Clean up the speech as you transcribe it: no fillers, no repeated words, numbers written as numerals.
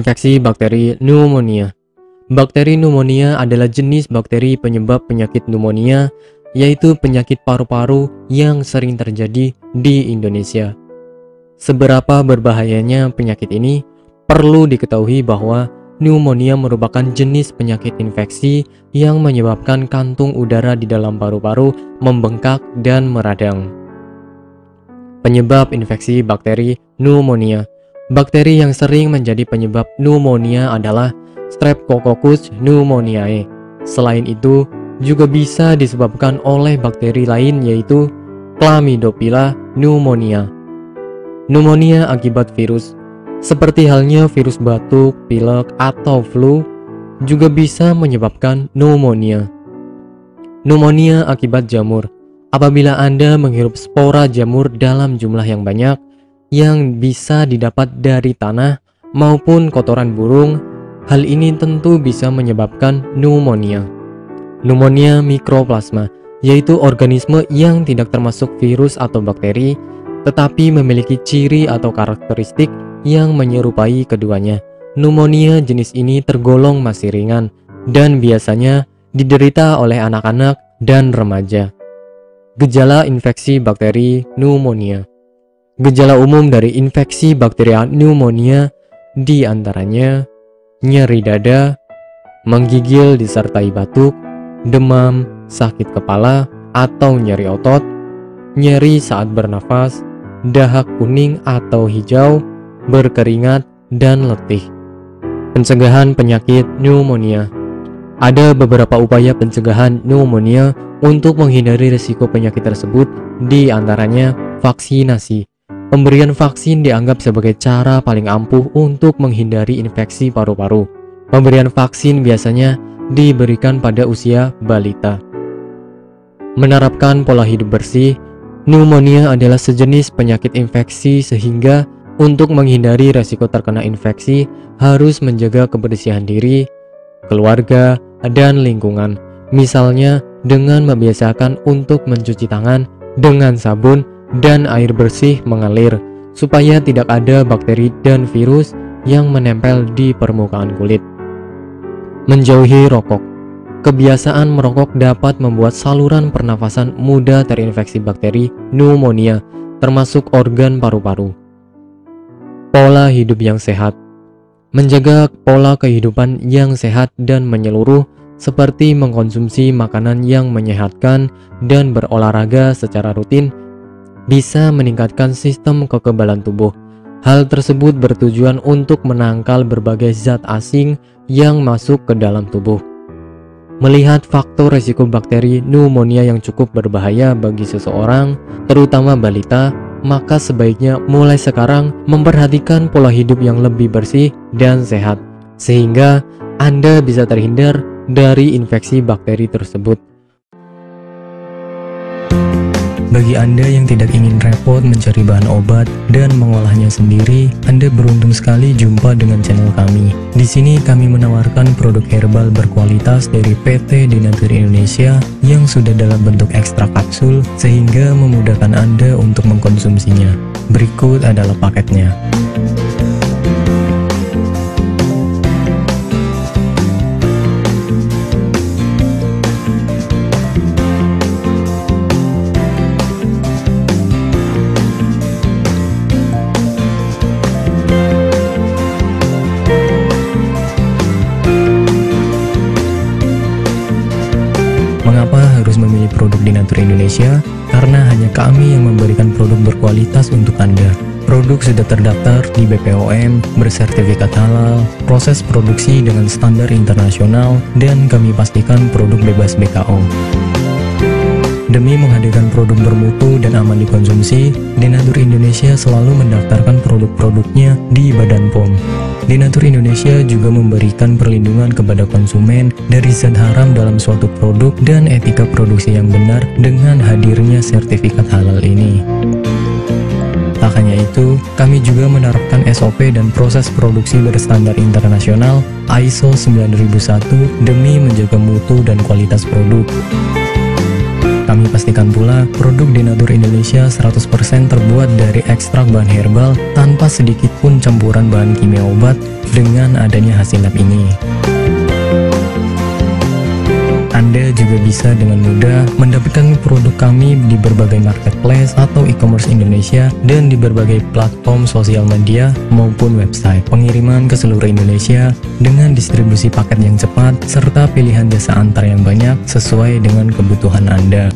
Infeksi bakteri pneumonia. Bakteri pneumonia adalah jenis bakteri penyebab penyakit pneumonia, yaitu penyakit paru-paru yang sering terjadi di Indonesia. Seberapa berbahayanya penyakit ini? Perlu diketahui bahwa pneumonia merupakan jenis penyakit infeksi yang menyebabkan kantung udara di dalam paru-paru membengkak dan meradang. Penyebab infeksi bakteri pneumonia. Bakteri yang sering menjadi penyebab pneumonia adalah Streptococcus pneumoniae. Selain itu, juga bisa disebabkan oleh bakteri lain yaitu Chlamydophila pneumonia. Pneumonia akibat virus. Seperti halnya virus batuk, pilek, atau flu, juga bisa menyebabkan pneumonia. Pneumonia akibat jamur. Apabila Anda menghirup spora jamur dalam jumlah yang banyak, yang bisa didapat dari tanah maupun kotoran burung, hal ini tentu bisa menyebabkan pneumonia. Pneumonia mikroplasma, yaitu organisme yang tidak termasuk virus atau bakteri, tetapi memiliki ciri atau karakteristik yang menyerupai keduanya. Pneumonia jenis ini tergolong masih ringan dan biasanya diderita oleh anak-anak dan remaja. Gejala infeksi bakteri pneumonia. Gejala umum dari infeksi bakteri pneumonia diantaranya nyeri dada, menggigil disertai batuk, demam, sakit kepala atau nyeri otot, nyeri saat bernafas, dahak kuning atau hijau, berkeringat, dan letih. Pencegahan penyakit pneumonia. Ada beberapa upaya pencegahan pneumonia untuk menghindari risiko penyakit tersebut, di antaranya vaksinasi. Pemberian vaksin dianggap sebagai cara paling ampuh untuk menghindari infeksi paru-paru. Pemberian vaksin biasanya diberikan pada usia balita. Menerapkan pola hidup bersih. Pneumonia adalah sejenis penyakit infeksi sehingga untuk menghindari risiko terkena infeksi harus menjaga kebersihan diri, keluarga, dan lingkungan. Misalnya dengan membiasakan untuk mencuci tangan dengan sabun dan air bersih mengalir, supaya tidak ada bakteri dan virus yang menempel di permukaan kulit. Menjauhi rokok. Kebiasaan merokok dapat membuat saluran pernafasan mudah terinfeksi bakteri pneumonia, termasuk organ paru-paru. Pola hidup yang sehat. Menjaga pola kehidupan yang sehat dan menyeluruh, seperti mengkonsumsi makanan yang menyehatkan dan berolahraga secara rutin, bisa meningkatkan sistem kekebalan tubuh. Hal tersebut bertujuan untuk menangkal berbagai zat asing yang masuk ke dalam tubuh. Melihat faktor risiko bakteri pneumonia yang cukup berbahaya bagi seseorang, terutama balita, maka sebaiknya mulai sekarang memperhatikan pola hidup yang lebih bersih dan sehat, sehingga Anda bisa terhindar dari infeksi bakteri tersebut. Bagi Anda yang tidak ingin repot mencari bahan obat dan mengolahnya sendiri, Anda beruntung sekali jumpa dengan channel kami. Di sini kami menawarkan produk herbal berkualitas dari PT Denatur Indonesia yang sudah dalam bentuk ekstrak kapsul sehingga memudahkan Anda untuk mengkonsumsinya. Berikut adalah paketnya. Mengapa harus memilih produk Denatur Indonesia? Karena hanya kami yang memberikan produk berkualitas untuk Anda. Produk sudah terdaftar di BPOM, bersertifikat halal, proses produksi dengan standar internasional, dan kami pastikan produk bebas BKO. Demi menghadirkan produk bermutu dan aman dikonsumsi, Denatur Indonesia selalu mendaftarkan produk-produknya di Badan POM. Denatur Indonesia juga memberikan perlindungan kepada konsumen dari zat haram dalam suatu produk dan etika produksi yang benar dengan hadirnya sertifikat halal ini. Tak hanya itu, kami juga menerapkan SOP dan proses produksi berstandar internasional ISO 9001 demi menjaga mutu dan kualitas produk. Kami pastikan pula produk Denatur Indonesia 100% terbuat dari ekstrak bahan herbal tanpa sedikit pun campuran bahan kimia obat dengan adanya hasil lab ini. Anda juga bisa dengan mudah mendapatkan produk kami di berbagai marketplace atau e-commerce Indonesia dan di berbagai platform sosial media maupun website. Pengiriman ke seluruh Indonesia dengan distribusi paket yang cepat serta pilihan jasa antar yang banyak sesuai dengan kebutuhan Anda.